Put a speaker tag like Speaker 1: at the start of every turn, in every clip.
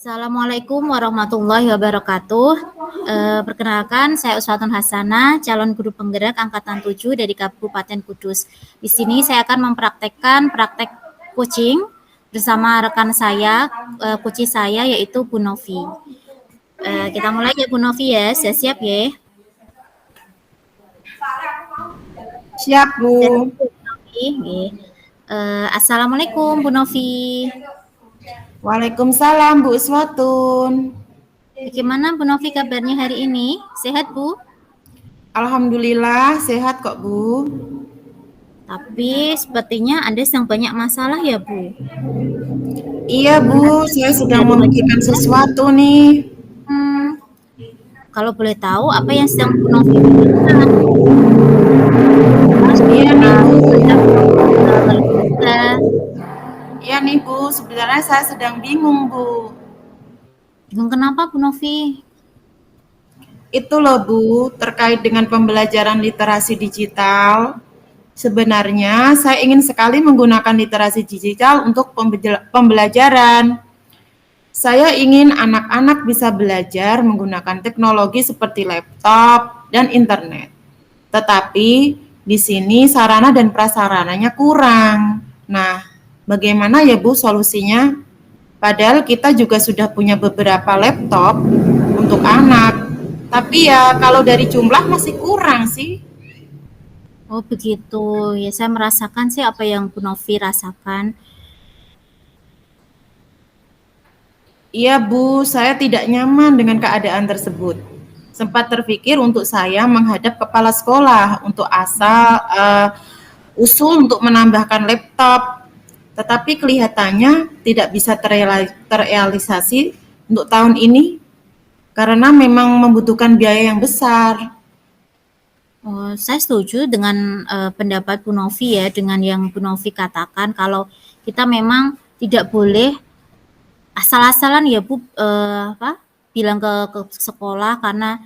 Speaker 1: Assalamualaikum warahmatullahi wabarakatuh. Perkenalkan, saya Uswatun Hasanah, calon guru penggerak angkatan 7 dari Kabupaten Kudus. Di sini saya akan mempraktekkan praktek coaching bersama rekan saya, coach saya yaitu Bu Novi. Kita mulai ya Bu Novi ya, saya siap ya.
Speaker 2: Siap, Bu.
Speaker 1: Siap, Bu Novi. Assalamualaikum Bu Novi.
Speaker 2: Waalaikumsalam, Bu Uswatun.
Speaker 1: Bagaimana Bu Novi kabarnya hari ini? Sehat Bu?
Speaker 2: Alhamdulillah sehat kok, Bu.
Speaker 1: Tapi sepertinya Anda sedang banyak masalah ya, Bu?
Speaker 2: Iya, Bu, saya sedang memikirkan sesuatu nih.
Speaker 1: Hmm, kalau boleh tahu apa yang sedang Bu Novi pikirkan?
Speaker 2: Iya nih, Bu.
Speaker 1: Lega.
Speaker 2: Iya nih, Bu. Sebenarnya saya sedang bingung, Bu.
Speaker 1: Bingung kenapa Bu Novi?
Speaker 2: Itu loh, Bu, terkait dengan pembelajaran literasi digital. Sebenarnya saya ingin sekali menggunakan literasi digital untuk pembelajaran. Saya ingin anak-anak bisa belajar menggunakan teknologi seperti laptop dan internet. Tetapi di sini sarana dan prasarananya kurang. Nah, bagaimana ya Bu solusinya? Padahal kita juga sudah punya beberapa laptop untuk anak. Tapi ya kalau dari jumlah masih kurang sih.
Speaker 1: Oh begitu, ya saya merasakan sih apa yang Bu Novi rasakan.
Speaker 2: Iya Bu, saya tidak nyaman dengan keadaan tersebut. Sempat terpikir untuk saya menghadap kepala sekolah untuk usul untuk menambahkan laptop, tetapi kelihatannya tidak bisa terrealisasi untuk tahun ini karena memang membutuhkan biaya yang besar.
Speaker 1: Oh, saya setuju dengan pendapat Bu Novi ya, dengan yang Bu Novi katakan kalau kita memang tidak boleh asal-asalan ya Bu, bilang ke sekolah karena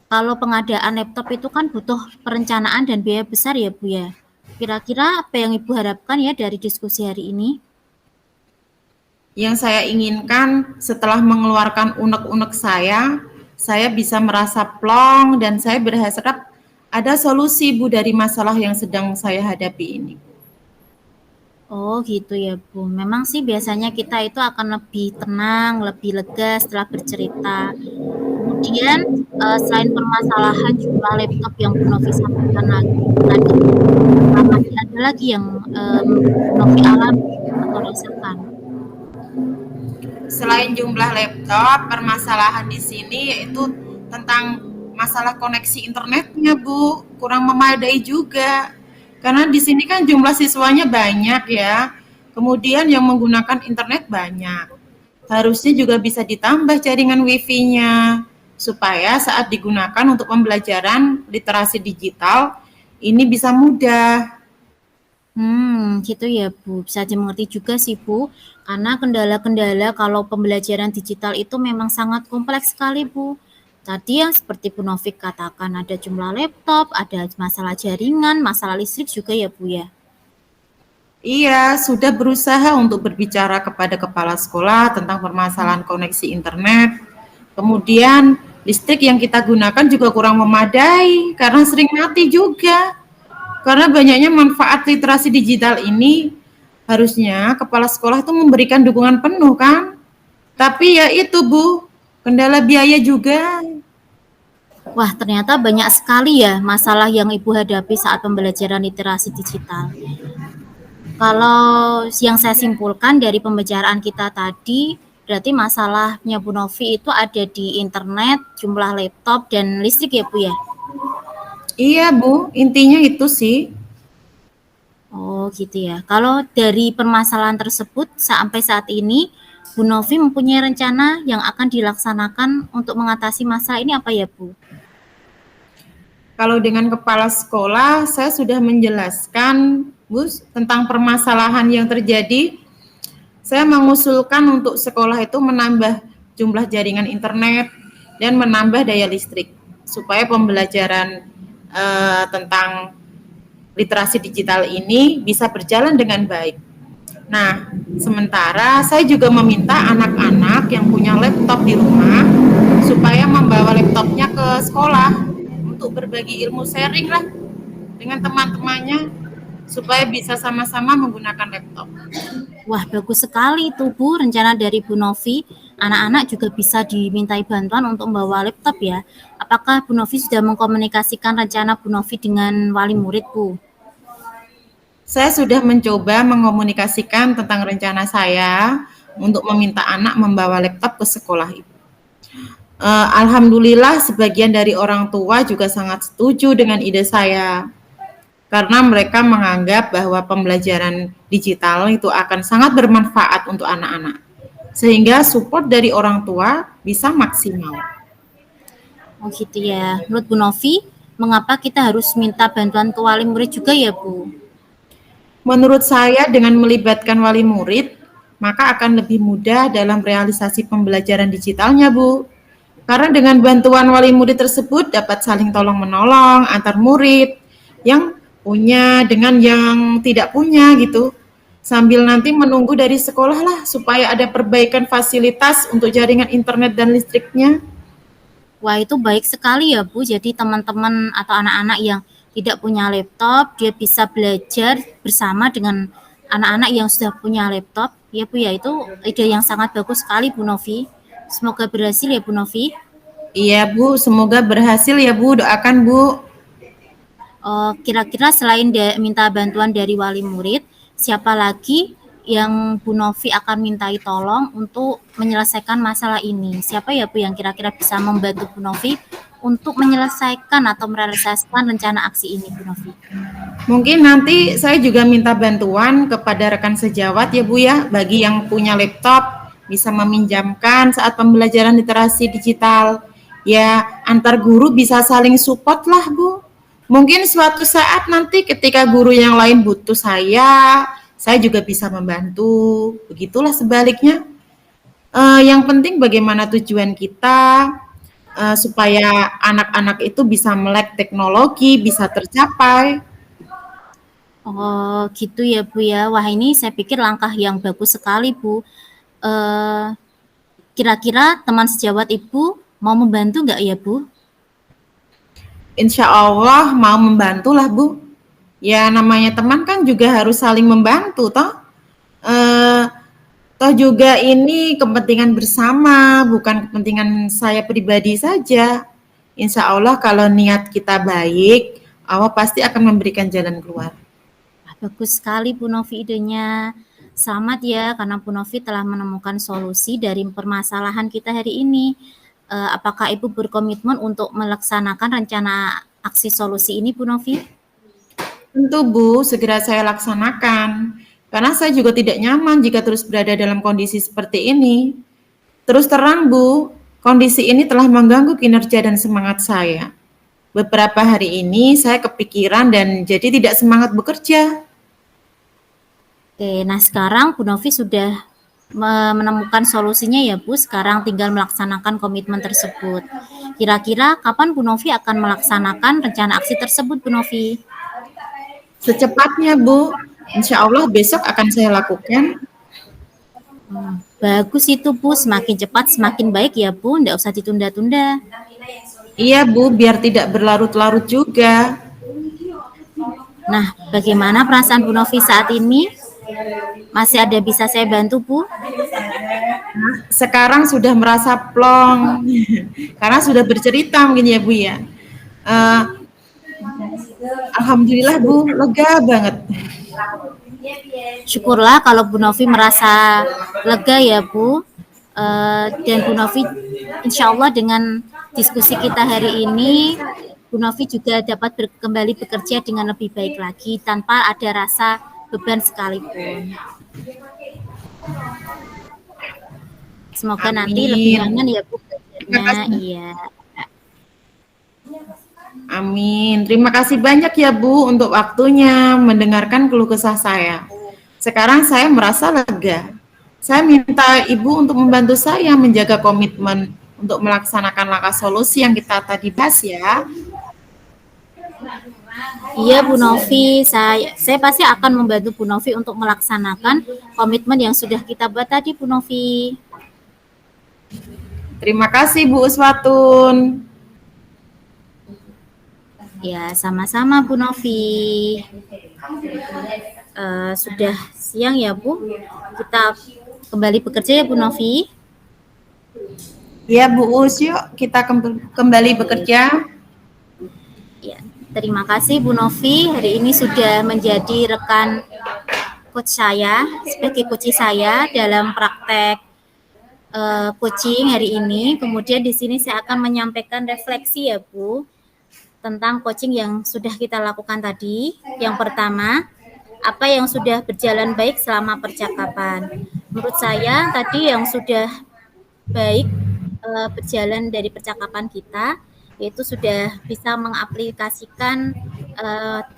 Speaker 1: kalau pengadaan laptop itu kan butuh perencanaan dan biaya besar ya Bu ya. Kira-kira apa yang Ibu harapkan ya dari diskusi hari ini?
Speaker 2: Yang saya inginkan setelah mengeluarkan unek-unek saya bisa merasa plong dan saya berharap ada solusi Bu dari masalah yang sedang saya hadapi ini.
Speaker 1: Oh gitu ya Bu. Memang sih biasanya kita itu akan lebih tenang, lebih lega setelah bercerita. Kemudian selain permasalahan jumlah laptop yang Bu Novi sampaikan tadi, masih ada lagi yang Bu Novi alami atau rasakan.
Speaker 2: Selain jumlah laptop, permasalahan di sini yaitu tentang masalah koneksi internetnya, Bu. Kurang memadai juga. Karena di sini kan jumlah siswanya banyak ya. Kemudian yang menggunakan internet banyak. Harusnya juga bisa ditambah jaringan wifi-nya supaya saat digunakan untuk pembelajaran literasi digital ini bisa mudah.
Speaker 1: Gitu ya Bu. Bisa dimengerti juga sih Bu, karena kendala-kendala kalau pembelajaran digital itu memang sangat kompleks sekali Bu. Tadi yang seperti Bu Novik katakan ada jumlah laptop, ada masalah jaringan, masalah listrik juga ya Bu ya.
Speaker 2: Iya, sudah berusaha untuk berbicara kepada kepala sekolah tentang permasalahan koneksi internet. Kemudian listrik yang kita gunakan juga kurang memadai karena sering mati juga. Karena banyaknya manfaat literasi digital ini harusnya kepala sekolah itu memberikan dukungan penuh kan. Tapi ya itu Bu, kendala biaya juga.
Speaker 1: Wah, ternyata banyak sekali ya masalah yang Ibu hadapi saat pembelajaran literasi digital. Kalau yang saya simpulkan dari pembicaraan kita tadi, berarti masalahnya Bu Novi itu ada di internet, jumlah laptop, dan listrik ya Bu ya?
Speaker 2: Iya Bu, intinya itu sih.
Speaker 1: Oh gitu ya. Kalau dari permasalahan tersebut sampai saat ini, Bu Novi mempunyai rencana yang akan dilaksanakan untuk mengatasi masalah ini apa ya Bu?
Speaker 2: Kalau dengan kepala sekolah, saya sudah menjelaskan, Bu, tentang permasalahan yang terjadi. Saya mengusulkan untuk sekolah itu menambah jumlah jaringan internet dan menambah daya listrik supaya pembelajaran tentang literasi digital ini bisa berjalan dengan baik. Nah, sementara saya juga meminta anak-anak yang punya laptop di rumah supaya membawa laptopnya ke sekolah untuk berbagi ilmu, sharing lah dengan teman-temannya supaya bisa sama-sama menggunakan laptop.
Speaker 1: Wah, bagus sekali itu Bu, rencana dari Bu Novi. Anak-anak juga bisa dimintai bantuan untuk membawa laptop ya. Apakah Bu Novi sudah mengkomunikasikan rencana Bu Novi dengan wali murid, Bu?
Speaker 2: Saya sudah mencoba mengomunikasikan tentang rencana saya untuk meminta anak membawa laptop ke sekolah itu. Alhamdulillah sebagian dari orang tua juga sangat setuju dengan ide saya karena mereka menganggap bahwa pembelajaran digital itu akan sangat bermanfaat untuk anak-anak sehingga support dari orang tua bisa maksimal.
Speaker 1: Oh gitu ya. Menurut Bu Novi, mengapa kita harus minta bantuan ke wali murid juga ya Bu?
Speaker 2: Menurut saya dengan melibatkan wali murid, maka akan lebih mudah dalam realisasi pembelajaran digitalnya, Bu. Karena dengan bantuan wali murid tersebut dapat saling tolong-menolong antar murid yang punya dengan yang tidak punya gitu. Sambil nanti menunggu dari sekolah lah supaya ada perbaikan fasilitas untuk jaringan internet dan listriknya.
Speaker 1: Wah, itu baik sekali ya, Bu. Jadi teman-teman atau anak-anak yang tidak punya laptop, dia bisa belajar bersama dengan anak-anak yang sudah punya laptop. Ya, Bu, ya itu ide yang sangat bagus sekali, Bu Novi. Semoga berhasil ya, Bu Novi.
Speaker 2: Iya, Bu, semoga berhasil ya, Bu. Doakan, Bu.
Speaker 1: Kira-kira selain minta bantuan dari wali murid, siapa lagi yang Bu Novi akan mintai tolong untuk menyelesaikan masalah ini? Siapa ya Bu yang kira-kira bisa membantu Bu Novi untuk menyelesaikan atau merealisasikan rencana aksi ini, Bu Novi?
Speaker 2: Mungkin nanti saya juga minta bantuan kepada rekan sejawat ya Bu ya, bagi yang punya laptop bisa meminjamkan saat pembelajaran literasi digital. Ya, antar guru bisa saling support lah Bu. Mungkin suatu saat nanti ketika guru yang lain butuh saya juga bisa membantu. Begitulah sebaliknya. Yang penting bagaimana tujuan kita supaya anak-anak itu bisa melek teknologi, bisa tercapai.
Speaker 1: Oh, gitu ya Bu ya. Wah, ini saya pikir langkah yang bagus sekali Bu. Kira-kira teman sejawat Ibu mau membantu nggak ya Bu?
Speaker 2: Insya Allah mau membantu lah Bu. Ya namanya teman kan juga harus saling membantu toh. Eh, Toh juga ini kepentingan bersama, bukan kepentingan saya pribadi saja. Insya Allah kalau niat kita baik, Allah pasti akan memberikan jalan keluar.
Speaker 1: Bagus sekali Bu Novi idenya. Selamat ya karena Bu Novi telah menemukan solusi dari permasalahan kita hari ini. Apakah Ibu berkomitmen untuk melaksanakan rencana aksi solusi ini Bu Novi?
Speaker 2: Tentu Bu, segera saya laksanakan. Karena saya juga tidak nyaman jika terus berada dalam kondisi seperti ini. Terus terang Bu, kondisi ini telah mengganggu kinerja dan semangat saya. Beberapa hari ini saya kepikiran dan jadi tidak semangat bekerja.
Speaker 1: Oke, nah sekarang Bu Novi sudah menemukan solusinya ya Bu, sekarang tinggal melaksanakan komitmen tersebut. Kira-kira kapan Bu Novi akan melaksanakan rencana aksi tersebut Bu Novi?
Speaker 2: Secepatnya Bu, insya Allah besok akan saya lakukan.
Speaker 1: Bagus itu Bu, semakin cepat semakin baik ya Bu, nggak usah ditunda-tunda.
Speaker 2: Iya Bu, biar tidak berlarut-larut juga.
Speaker 1: Nah, bagaimana perasaan Bu Novi saat ini? Masih ada bisa saya bantu Bu?
Speaker 2: Sekarang sudah merasa plong, karena sudah bercerita mungkin ya Bu ya. Uh, Alhamdulillah Bu, lega banget.
Speaker 1: Syukurlah kalau Bu Novi merasa lega ya Bu. Dan Bu Novi insya Allah dengan diskusi kita hari ini Bu Novi juga dapat kembali bekerja dengan lebih baik lagi tanpa ada rasa beban sekalipun. Semoga
Speaker 2: Amin.
Speaker 1: Nanti lebih nyaman ya Bu. Iya.
Speaker 2: Amin. Terima kasih banyak ya Bu untuk waktunya mendengarkan keluh kesah saya. Sekarang saya merasa lega. Saya minta Ibu untuk membantu saya menjaga komitmen untuk melaksanakan langkah solusi yang kita tadi bahas ya.
Speaker 1: Iya Bu Novi, saya pasti akan membantu Bu Novi untuk melaksanakan komitmen yang sudah kita buat tadi Bu Novi.
Speaker 2: Terima kasih Bu Uswatun.
Speaker 1: Ya, sama-sama Bu Novi. Sudah siang ya Bu, kita kembali bekerja ya Bu Novi.
Speaker 2: Ya Bu Us, yuk kita kembali bekerja.
Speaker 1: Ya, terima kasih Bu Novi, hari ini sudah menjadi rekan coach saya, sebagai coach saya dalam praktek coaching hari ini. Kemudian di sini saya akan menyampaikan refleksi ya Bu, tentang coaching yang sudah kita lakukan tadi. Yang pertama, apa yang sudah berjalan baik selama percakapan. Menurut saya tadi yang sudah baik berjalan dari percakapan kita, yaitu sudah bisa mengaplikasikan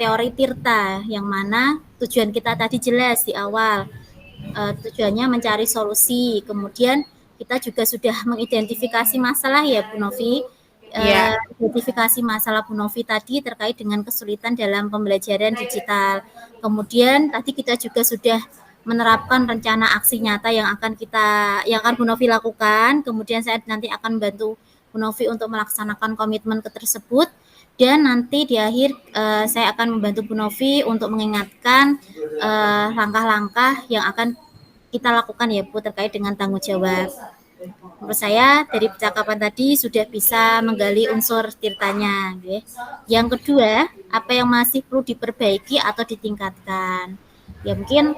Speaker 1: teori Tirta, yang mana tujuan kita tadi jelas di awal, tujuannya mencari solusi. Kemudian kita juga sudah mengidentifikasi masalah ya Bu Novi,
Speaker 2: Ya.
Speaker 1: identifikasi masalah Bu Novi tadi terkait dengan kesulitan dalam pembelajaran digital. Kemudian tadi kita juga sudah menerapkan rencana aksi nyata yang akan Bu Novi lakukan. Kemudian saya nanti akan bantu Bu Novi untuk melaksanakan komitmen tersebut. Dan nanti di akhir saya akan membantu Bu Novi untuk mengingatkan langkah-langkah yang akan kita lakukan ya Bu terkait dengan tanggung jawab. Menurut saya dari percakapan tadi sudah bisa menggali unsur tirtanya. Okay. Yang kedua, apa yang masih perlu diperbaiki atau ditingkatkan? Ya mungkin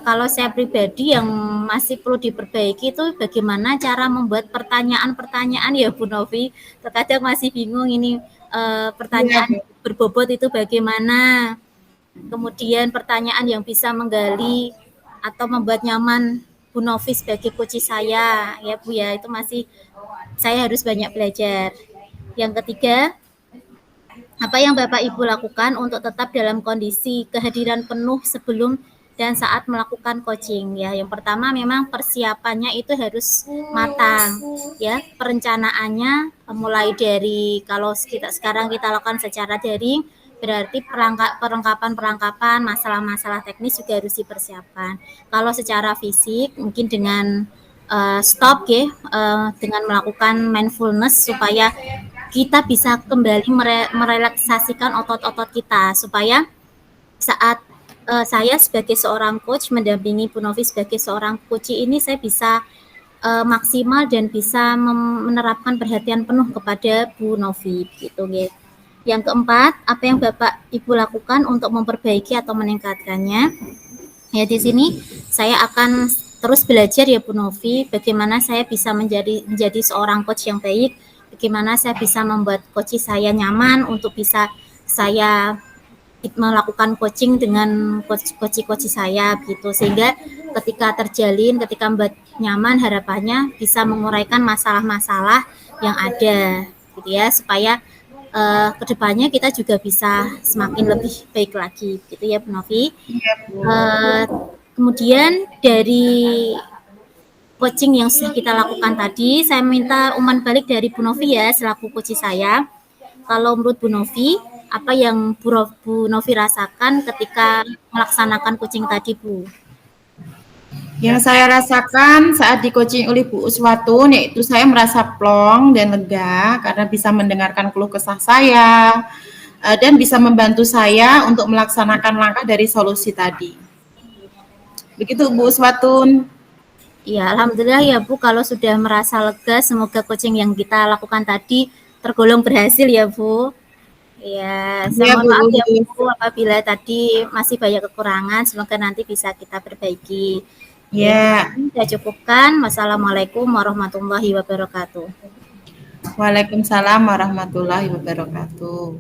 Speaker 1: kalau saya pribadi yang masih perlu diperbaiki itu bagaimana cara membuat pertanyaan-pertanyaan ya Bu Novi. Terkadang masih bingung ini pertanyaan berbobot itu bagaimana. Kemudian pertanyaan yang bisa menggali atau membuat nyaman Bu Novi sebagai coach saya ya Bu ya, itu masih saya harus banyak belajar. Yang ketiga, apa yang Bapak Ibu lakukan untuk tetap dalam kondisi kehadiran penuh sebelum dan saat melakukan coaching ya. Yang pertama memang persiapannya itu harus matang ya. Perencanaannya mulai dari kalau sekarang kita lakukan secara daring, berarti perlengkapan masalah-masalah teknis juga harus dipersiapkan. Kalau secara fisik mungkin dengan stop ya, dengan melakukan mindfulness supaya kita bisa kembali merelaksasikan otot-otot kita supaya saat saya sebagai seorang coach mendampingi Bu Novi sebagai seorang coach ini saya bisa maksimal dan bisa menerapkan perhatian penuh kepada Bu Novi gitu ya. Yang keempat, apa yang Bapak Ibu lakukan untuk memperbaiki atau meningkatkannya? Ya di sini saya akan terus belajar ya Bu Novi, bagaimana saya bisa menjadi seorang coach yang baik, bagaimana saya bisa membuat coach saya nyaman untuk bisa saya melakukan coaching dengan coach saya gitu, sehingga ketika membuat nyaman harapannya bisa menguraikan masalah-masalah yang ada gitu ya, supaya kedepannya kita juga bisa semakin lebih baik lagi gitu ya Bu Novi. Kemudian dari coaching yang sudah kita lakukan tadi, saya minta umpan balik dari Bu Novi ya selaku coach saya. Kalau menurut Bu Novi, apa yang Bu Novi rasakan ketika melaksanakan coaching tadi Bu?
Speaker 2: Yang saya rasakan saat di coaching oleh Bu Uswatun, yaitu saya merasa plong dan lega karena bisa mendengarkan keluh kesah saya dan bisa membantu saya untuk melaksanakan langkah dari solusi tadi. Begitu Bu Uswatun.
Speaker 1: Ya, alhamdulillah ya Bu, kalau sudah merasa lega, semoga coaching yang kita lakukan tadi tergolong berhasil ya Bu. Ya, saya mohon maaf ya Bu apabila tadi masih banyak kekurangan, semoga nanti bisa kita perbaiki.
Speaker 2: Ya.
Speaker 1: Saya cukupkan. Wassalamualaikum warahmatullahi wabarakatuh.
Speaker 2: Waalaikumsalam warahmatullahi wabarakatuh.